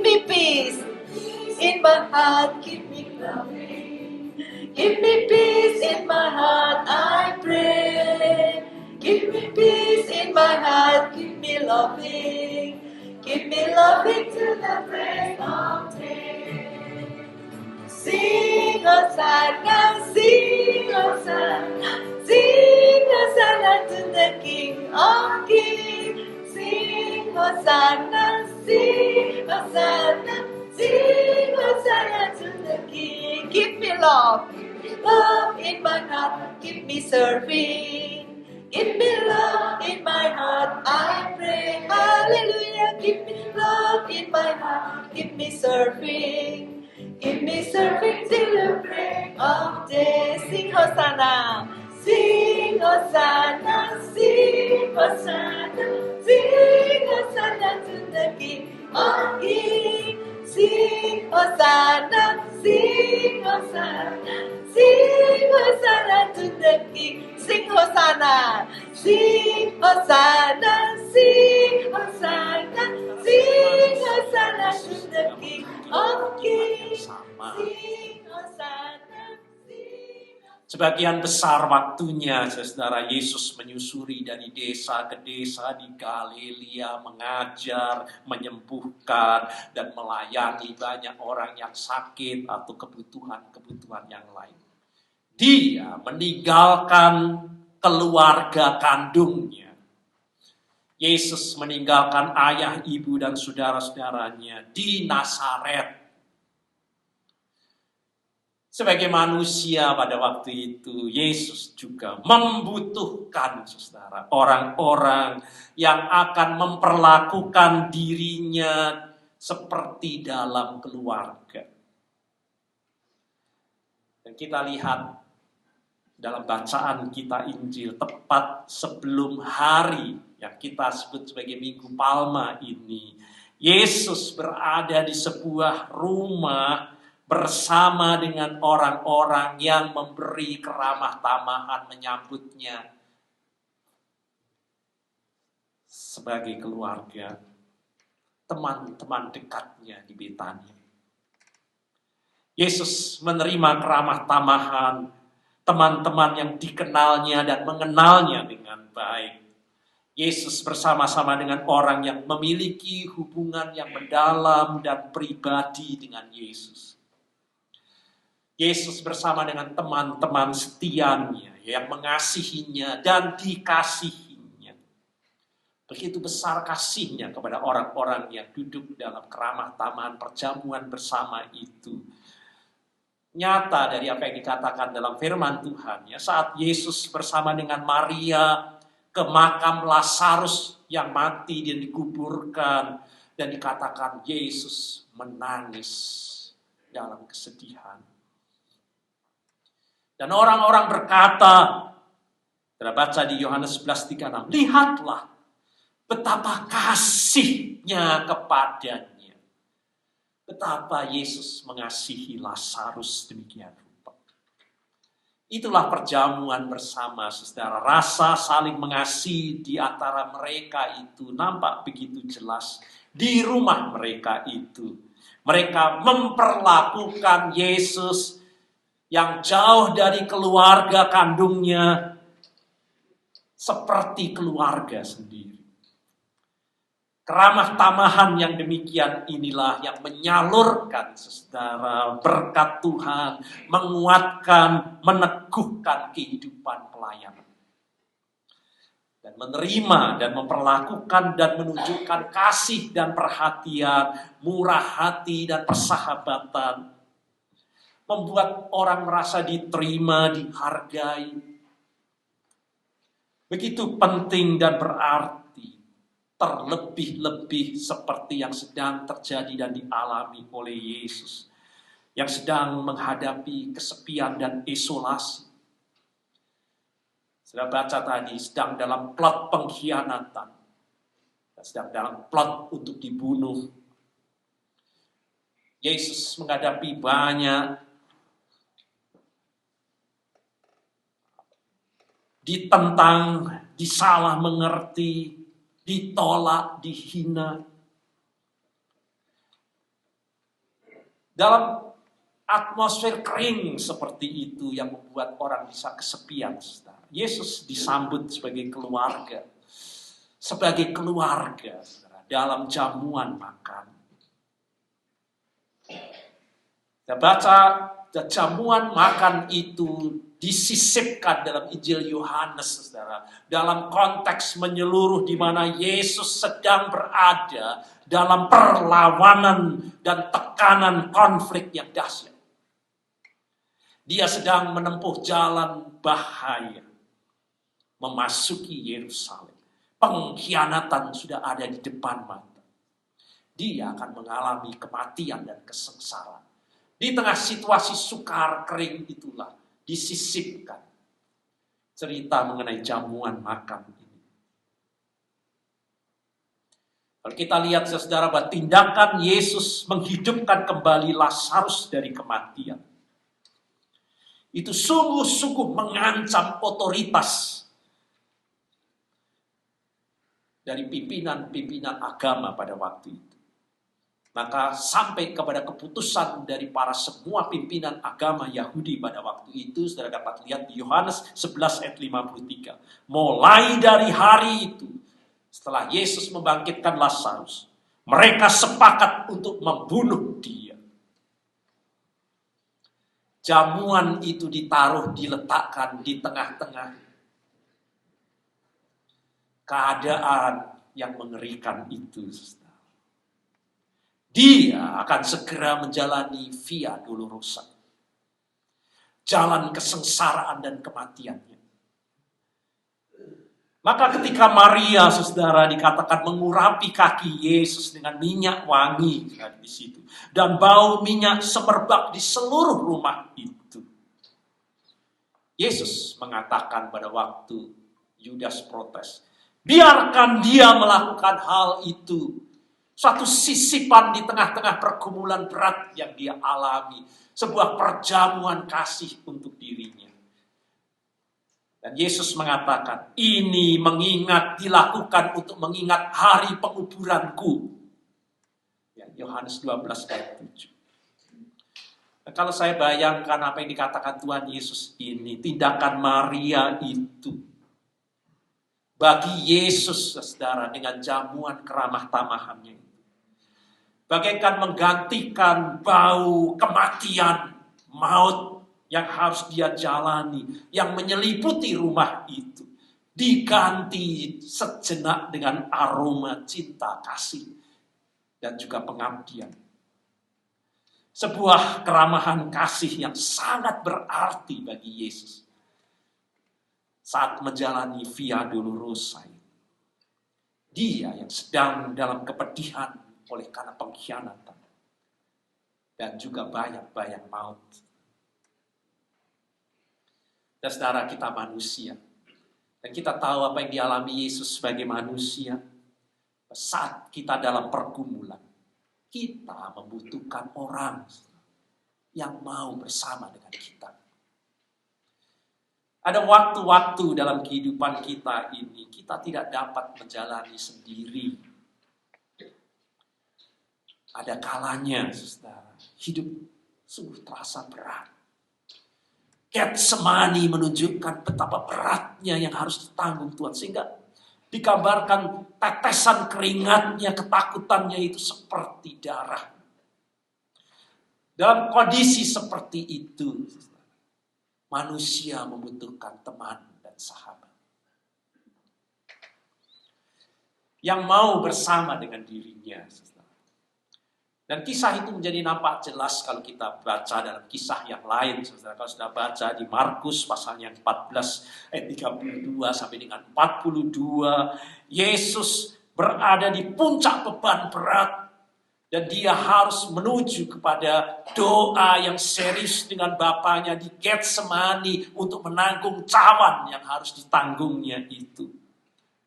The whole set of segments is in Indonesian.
me peace in my heart, give me loving. Give me peace in my heart, I pray. Give me peace in my heart, give me loving. Give me loving to the break of day. Sing Hosanna, sing Hosanna, sing Hosanna to the King of Kings. Sing Hosanna, sing Hosanna, sing Hosanna to the King. Give me love in my heart, give me serving. Give me love in my heart, I pray. Hallelujah, give me love in my heart, give me serving. Give me serving till the break of day. Sing Hosanna, sing Hosanna, sing Hosanna, sing Hosanna to the King of Kings. Sing Hosanna, sing Hosanna, sing Hosanna to the King. Sing Hosanna, sing Hosanna, sing Hosanna, sing Hosanna to the King of Kings. Sing Hosanna, sing Hosanna. Sebagian besar waktunya, saudara, Yesus menyusuri dari desa ke desa di Galilea, mengajar, menyembuhkan, dan melayani banyak orang yang sakit atau kebutuhan-kebutuhan yang lain. Dia meninggalkan keluarga kandungnya. Yesus meninggalkan ayah, ibu, dan saudara-saudaranya di Nazaret. Sebagai manusia pada waktu itu, Yesus juga membutuhkan, saudara, orang-orang yang akan memperlakukan dirinya seperti dalam keluarga. Dan kita lihat dalam bacaan kita Injil, tepat sebelum hari yang kita sebut sebagai Minggu Palma ini, Yesus berada di sebuah rumah bersama dengan orang-orang yang memberi keramah tamahan menyambutnya sebagai keluarga, teman-teman dekatnya di Betania. Yesus menerima keramah tamahan teman-teman yang dikenalnya dan mengenalnya dengan baik. Yesus bersama-sama dengan orang yang memiliki hubungan yang mendalam dan pribadi dengan Yesus. Yesus bersama dengan teman-teman setianya yang mengasihinya dan dikasihinya. Begitu besar kasihnya kepada orang-orang yang duduk dalam keramah tamahan perjamuan bersama itu. Nyata dari apa yang dikatakan dalam firman Tuhan, ya, saat Yesus bersama dengan Maria ke makam Lazarus yang mati dan dikuburkan, dan dikatakan Yesus menangis dalam kesedihan. Dan orang-orang berkata, kita baca di Yohanes 11:36, lihatlah betapa kasihnya kepadanya. Betapa Yesus mengasihi Lazarus demikian rupa. Itulah perjamuan bersama, saudara. Rasa saling mengasihi di antara mereka itu nampak begitu jelas di rumah mereka itu. Mereka memperlakukan Yesus yang jauh dari keluarga kandungnya seperti keluarga sendiri. Keramah tamahan yang demikian inilah yang menyalurkan, saudara, berkat Tuhan, menguatkan, meneguhkan kehidupan pelayanan. Dan menerima dan memperlakukan dan menunjukkan kasih dan perhatian, murah hati dan persahabatan. Membuat orang merasa diterima, dihargai. Begitu penting dan berarti. Terlebih-lebih seperti yang sedang terjadi dan dialami oleh Yesus, yang sedang menghadapi kesepian dan isolasi. Sudah baca tadi, sedang dalam plot pengkhianatan, sedang dalam plot untuk dibunuh. Yesus menghadapi banyak ditentang, disalah mengerti, ditolak, dihina. Dalam atmosfer kering seperti itu yang membuat orang bisa kesepian, saudara. Yesus disambut sebagai keluarga. Sebagai keluarga, saudara, dalam jamuan makan. Kita baca jamuan makan itu disisipkan dalam Injil Yohanes, saudara, dalam konteks menyeluruh di mana Yesus sedang berada dalam perlawanan dan tekanan konflik yang dahsyat. Dia sedang menempuh jalan bahaya, memasuki Yerusalem. Pengkhianatan sudah ada di depan mata. Dia akan mengalami kematian dan kesengsaraan. Di tengah situasi sukar kering itulah disisipkan cerita mengenai jamuan makan ini. Kalau kita lihat, saudara, bahwa tindakan Yesus menghidupkan kembali Lazarus dari kematian, itu sungguh-sungguh mengancam otoritas dari pimpinan-pimpinan agama pada waktu itu. Maka sampai kepada keputusan dari para semua pimpinan agama Yahudi pada waktu itu, saudara dapat lihat di Yohanes 11 ayat 53. Mulai dari hari itu, setelah Yesus membangkitkan Lazarus, mereka sepakat untuk membunuh dia. Jamuan itu diletakkan di tengah-tengah keadaan yang mengerikan itu. Dia akan segera menjalani via dolorosa, jalan kesengsaraan dan kematiannya. Maka ketika Maria, saudara, dikatakan mengurapi kaki Yesus dengan minyak wangi di situ, dan bau minyak semerbak di seluruh rumah itu, Yesus mengatakan pada waktu Yudas protes, biarkan dia melakukan hal itu. Suatu sisipan di tengah-tengah pergumulan berat yang dia alami. Sebuah perjamuan kasih untuk dirinya. Dan Yesus mengatakan, ini dilakukan untuk mengingat hari penguburanku. Ya, Yohanes 12 ayat 7. Nah, kalau saya bayangkan apa yang dikatakan Tuhan Yesus ini, tindakan Maria itu, bagi Yesus, saudara, dengan jamuan keramah tamahannya, bagaikan menggantikan bau kematian, maut yang harus dia jalani, yang menyeliputi rumah itu, diganti sejenak dengan aroma cinta, kasih, dan juga pengabdian. Sebuah keramahan kasih yang sangat berarti bagi Yesus saat menjalani via dolorosa. Dia yang sedang dalam kepedihan oleh karena pengkhianatan dan juga bayang-bayang maut. Dan saudara, kita manusia, dan kita tahu apa yang dialami Yesus sebagai manusia. Saat kita dalam pergumulan, kita membutuhkan orang yang mau bersama dengan kita. Ada waktu-waktu dalam kehidupan kita ini, kita tidak dapat menjalani sendiri. Ada kalanya, saudara, hidup sungguh terasa berat. Getsemani menunjukkan betapa beratnya yang harus ditanggung Tuhan. Sehingga digambarkan tetesan keringatnya, ketakutannya itu seperti darah. Dalam kondisi seperti itu, manusia membutuhkan teman dan sahabat yang mau bersama dengan dirinya. Dan kisah itu menjadi nampak jelas kalau kita baca dalam kisah yang lain. Saudara, kalau sudah baca di Markus pasal yang 14 ayat 32 sampai dengan 42, Yesus berada di puncak beban berat dan dia harus menuju kepada doa yang serius dengan Bapanya di Getsemani untuk menanggung cawan yang harus ditanggungnya itu.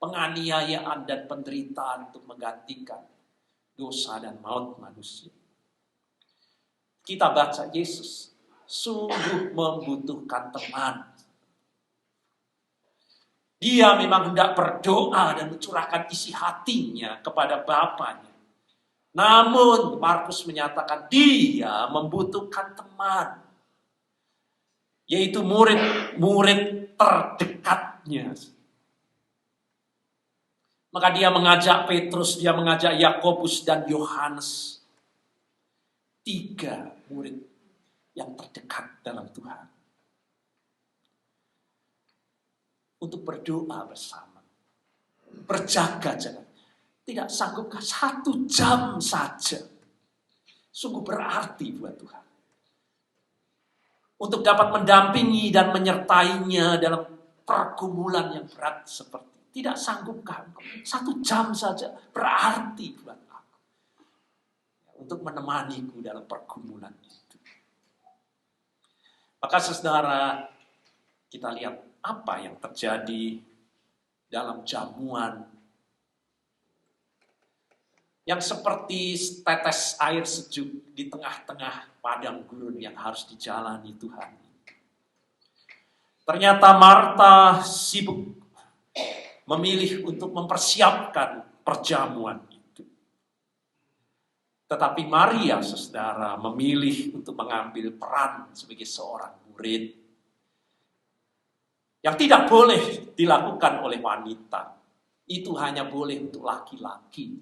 Penganiayaan dan penderitaan untuk menggantikan dosa dan maut manusia. Kita baca Yesus sungguh membutuhkan teman. Dia memang hendak berdoa dan mencurahkan isi hatinya kepada Bapanya. Namun Markus menyatakan dia membutuhkan teman, yaitu murid-murid terdekatnya. Maka dia mengajak Petrus, dia mengajak Yakobus dan Yohanes. 3 murid yang terdekat dalam Tuhan. Untuk berdoa bersama. Berjaga-jaga. Tidak sanggupkah 1 jam saja? Sungguh berarti buat Tuhan. Untuk dapat mendampingi dan menyertainya dalam pergumulan yang berat seperti. Tidak sanggupkah 1 jam saja berarti buat aku. Untuk menemaniku dalam pergumulan itu. Maka saudara, kita lihat apa yang terjadi dalam jamuan yang seperti tetes air sejuk di tengah-tengah padang gurun yang harus dijalani Tuhan. Ternyata Marta sibuk memilih untuk mempersiapkan perjamuan itu. Tetapi Maria, saudara, memilih untuk mengambil peran sebagai seorang murid yang tidak boleh dilakukan oleh wanita. Itu hanya boleh untuk laki-laki.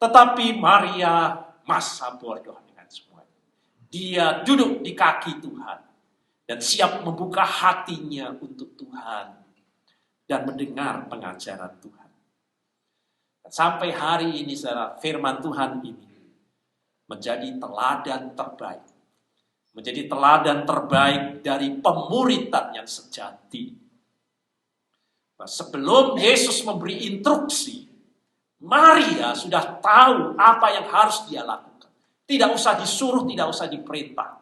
Tetapi Maria masa bodoh dengan semuanya. Dia duduk di kaki Tuhan dan siap membuka hatinya untuk Tuhan dan mendengar pengajaran Tuhan. Dan sampai hari ini, saudara, firman Tuhan ini menjadi teladan terbaik. Menjadi teladan terbaik dari pemuridan yang sejati. Sebelum Yesus memberi instruksi, Maria sudah tahu apa yang harus dia lakukan. Tidak usah disuruh, tidak usah diperintah.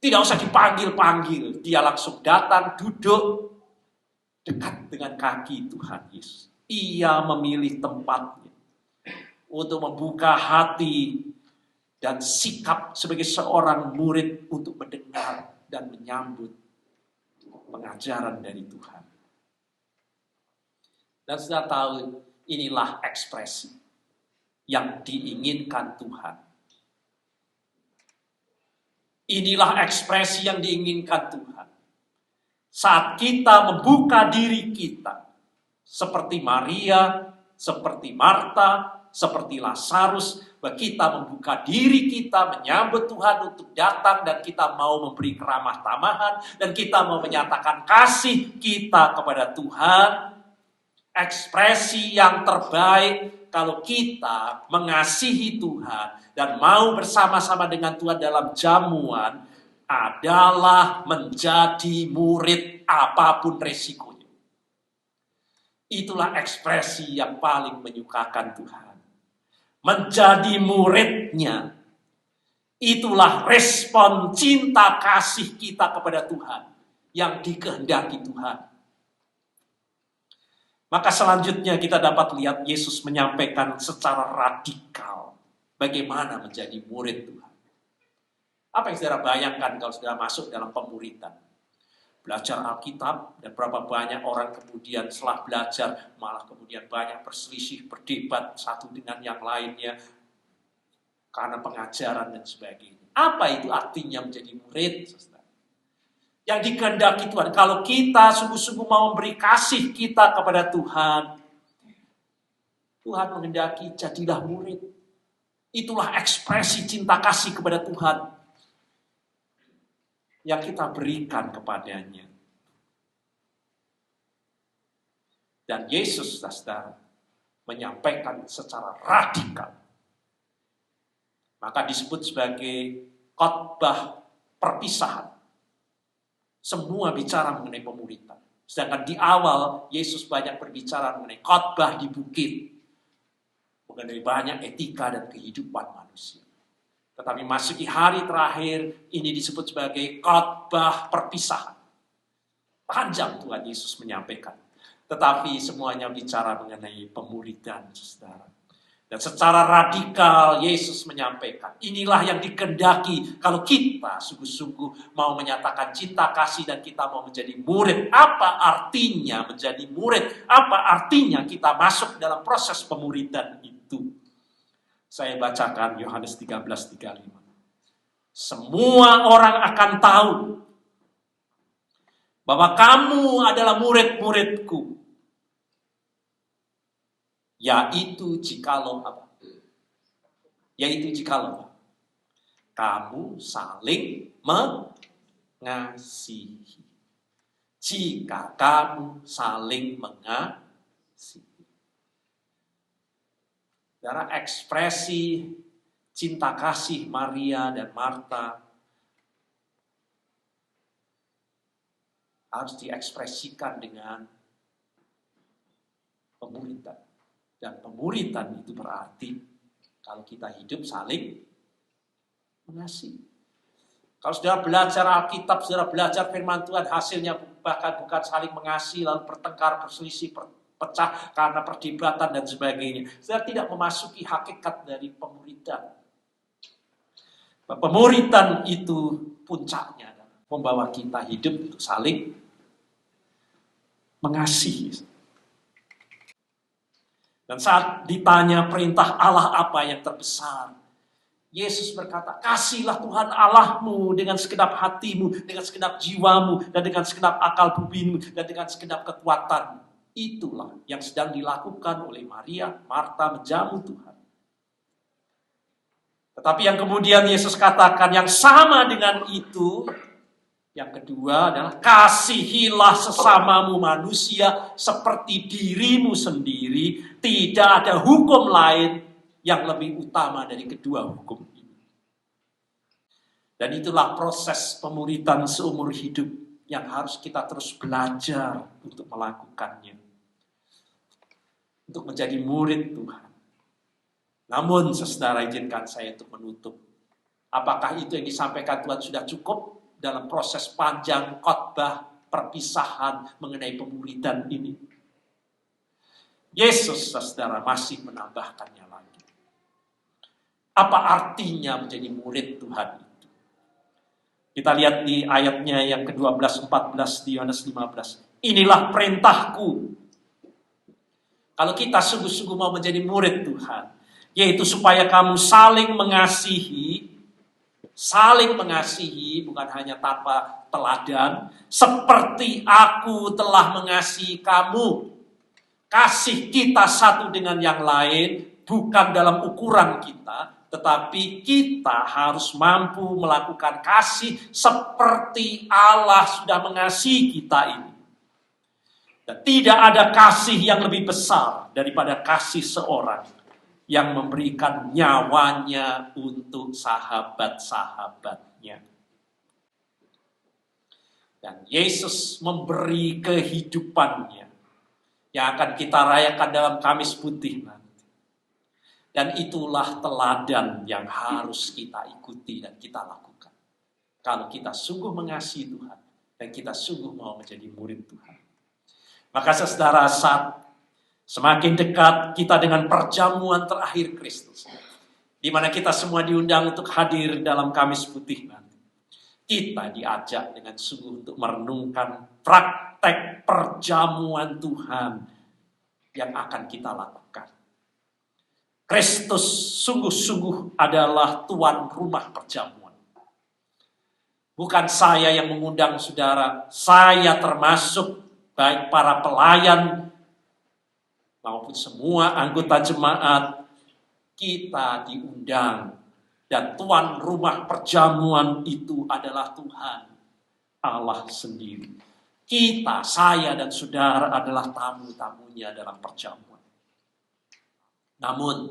Tidak usah dipanggil-panggil. Dia langsung datang, duduk dekat dengan kaki Tuhan Yesus. Ia memilih tempatnya untuk membuka hati dan sikap sebagai seorang murid untuk mendengar dan menyambut pengajaran dari Tuhan. Dan sudah tahu, inilah ekspresi yang diinginkan Tuhan. Inilah ekspresi yang diinginkan Tuhan. Saat kita membuka diri kita, seperti Maria, seperti Marta, seperti Lazarus, bahwa kita membuka diri kita, menyambut Tuhan untuk datang, dan kita mau memberi keramah tamahan, dan kita mau menyatakan kasih kita kepada Tuhan. Ekspresi yang terbaik kalau kita mengasihi Tuhan dan mau bersama-sama dengan Tuhan dalam jamuan adalah menjadi murid apapun resikonya. Itulah ekspresi yang paling menyukakan Tuhan. Menjadi muridnya, itulah respon cinta kasih kita kepada Tuhan yang dikehendaki Tuhan. Maka selanjutnya kita dapat lihat Yesus menyampaikan secara radikal bagaimana menjadi murid Tuhan. Apa yang saudara bayangkan kalau saudara masuk dalam pemuridan? Belajar Alkitab, dan berapa banyak orang kemudian setelah belajar malah kemudian banyak berselisih, berdebat satu dengan yang lainnya karena pengajaran dan sebagainya. Apa itu artinya menjadi murid, saudara? Yang dikehendaki Tuhan. Kalau kita sungguh-sungguh mau memberi kasih kita kepada Tuhan, Tuhan menghendaki jadilah murid. Itulah ekspresi cinta kasih kepada Tuhan yang kita berikan kepadanya. Dan Yesus, saudara, menyampaikan secara radikal. Maka disebut sebagai khotbah perpisahan. Semua bicara mengenai pemuridan. Sedangkan di awal, Yesus banyak berbicara mengenai khotbah di bukit. Mengenai banyak etika dan kehidupan manusia. Tetapi masuk di hari terakhir, ini disebut sebagai khotbah perpisahan. Panjang Tuhan Yesus menyampaikan. Tetapi semuanya bicara mengenai pemuridan, saudara. Dan secara radikal Yesus menyampaikan, inilah yang dikehendaki kalau kita sungguh-sungguh mau menyatakan cinta kasih dan kita mau menjadi murid. Apa artinya menjadi murid? Apa artinya kita masuk dalam proses pemuridan itu? Saya bacakan Yohanes 13:35. Semua orang akan tahu bahwa kamu adalah murid-muridku, yaitu jikalau apa? Yaitu jikalau kamu saling mengasihi. Jika kamu saling mengasihi. Darah ekspresi cinta kasih Maria dan Marta harus diekspresikan dengan pemuritan. Dan pemuritan itu berarti kalau kita hidup saling mengasihi. Kalau saudara belajar Alkitab, saudara belajar firman Tuhan, hasilnya bahkan bukan saling mengasihi, lalu bertengkar, berselisih, pecah karena perdebatan dan sebagainya. Saudara tidak memasuki hakikat dari pemuritan. Pemuritan itu puncaknya membawa kita hidup untuk saling mengasihi. Dan saat ditanya perintah Allah apa yang terbesar, Yesus berkata, kasihlah Tuhan Allahmu dengan segenap hatimu, dengan segenap jiwamu, dan dengan segenap akal budimu, dan dengan segenap kekuatanmu. Itulah yang sedang dilakukan oleh Maria, Marta menjamu Tuhan. Tetapi yang kemudian Yesus katakan yang sama dengan itu, yang kedua adalah kasihilah sesamamu manusia seperti dirimu sendiri. Tidak ada hukum lain yang lebih utama dari kedua hukum ini. Dan itulah proses pemuritan seumur hidup yang harus kita terus belajar untuk melakukannya. Untuk menjadi murid Tuhan. Namun, saudara, izinkan saya untuk menutup. Apakah itu yang disampaikan Tuhan sudah cukup dalam proses panjang khotbah perpisahan mengenai pemuritan ini? Yesus, saudara, masih menambahkannya lagi. Apa artinya menjadi murid Tuhan itu? Kita lihat di ayatnya yang ke-12, 14 di Yohanes 15. Inilah perintahku. Kalau kita sungguh-sungguh mau menjadi murid Tuhan, yaitu supaya kamu saling mengasihi, bukan hanya tanpa teladan, seperti aku telah mengasihi kamu. Kasih kita satu dengan yang lain, bukan dalam ukuran kita, tetapi kita harus mampu melakukan kasih seperti Allah sudah mengasihi kita ini. Dan tidak ada kasih yang lebih besar daripada kasih seorang yang memberikan nyawanya untuk sahabat-sahabatnya. Dan Yesus memberi kehidupannya yang akan kita rayakan dalam Kamis Putih nanti. Dan itulah teladan yang harus kita ikuti dan kita lakukan. Kalau kita sungguh mengasihi Tuhan dan kita sungguh mau menjadi murid Tuhan. Maka saudara, saat semakin dekat kita dengan perjamuan terakhir Kristus, di mana kita semua diundang untuk hadir dalam Kamis Putih nanti, kita diajak dengan sungguh untuk merenungkan praktek perjamuan Tuhan yang akan kita lakukan. Kristus sungguh-sungguh adalah tuan rumah perjamuan. Bukan saya yang mengundang saudara, saya termasuk baik para pelayan maupun semua anggota jemaat, kita diundang. Dan tuan rumah perjamuan itu adalah Tuhan Allah sendiri. Kita, saya dan saudara adalah tamu-tamunya dalam perjamuan. Namun,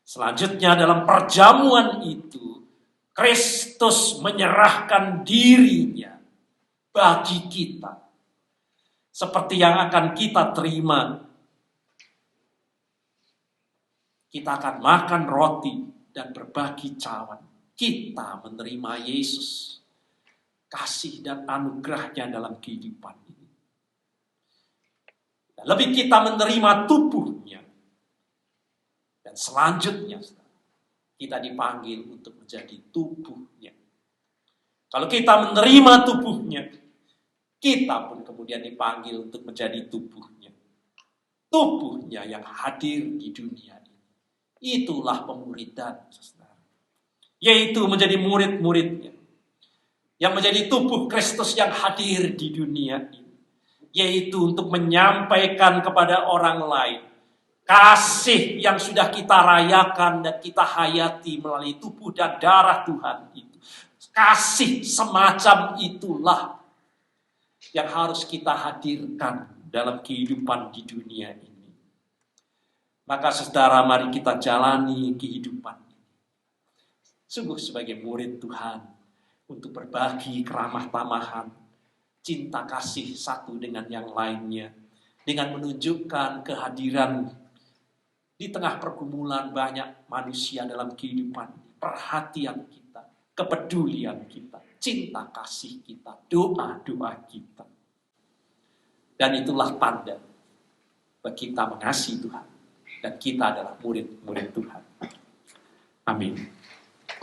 selanjutnya dalam perjamuan itu, Kristus menyerahkan dirinya bagi kita. Seperti yang akan kita terima. Kita akan makan roti dan berbagi cawan. Kita menerima Yesus, kasih dan anugerahnya dalam kehidupan ini. Dan lebih kita menerima tubuhnya. Dan selanjutnya kita dipanggil untuk menjadi tubuhnya. Kalau kita menerima tubuhnya, kita pun kemudian dipanggil untuk menjadi tubuhnya. Tubuhnya yang hadir di dunia ini. Itulah pemuridan, saudara. Yaitu menjadi murid-muridnya. Yang menjadi tubuh Kristus yang hadir di dunia ini. Yaitu untuk menyampaikan kepada orang lain kasih yang sudah kita rayakan dan kita hayati melalui tubuh dan darah Tuhan itu. Kasih semacam itulah yang harus kita hadirkan dalam kehidupan di dunia ini. Maka saudara, mari kita jalani kehidupan ini. Sungguh sebagai murid Tuhan, untuk berbagi keramah tamahan, cinta kasih satu dengan yang lainnya, dengan menunjukkan kehadiran di tengah pergumulan banyak manusia dalam kehidupan, perhatian kita, kepedulian kita, cinta kasih kita, doa-doa kita. Dan itulah tanda bahwa kita mengasihi Tuhan dan kita adalah murid-murid Tuhan. Amin.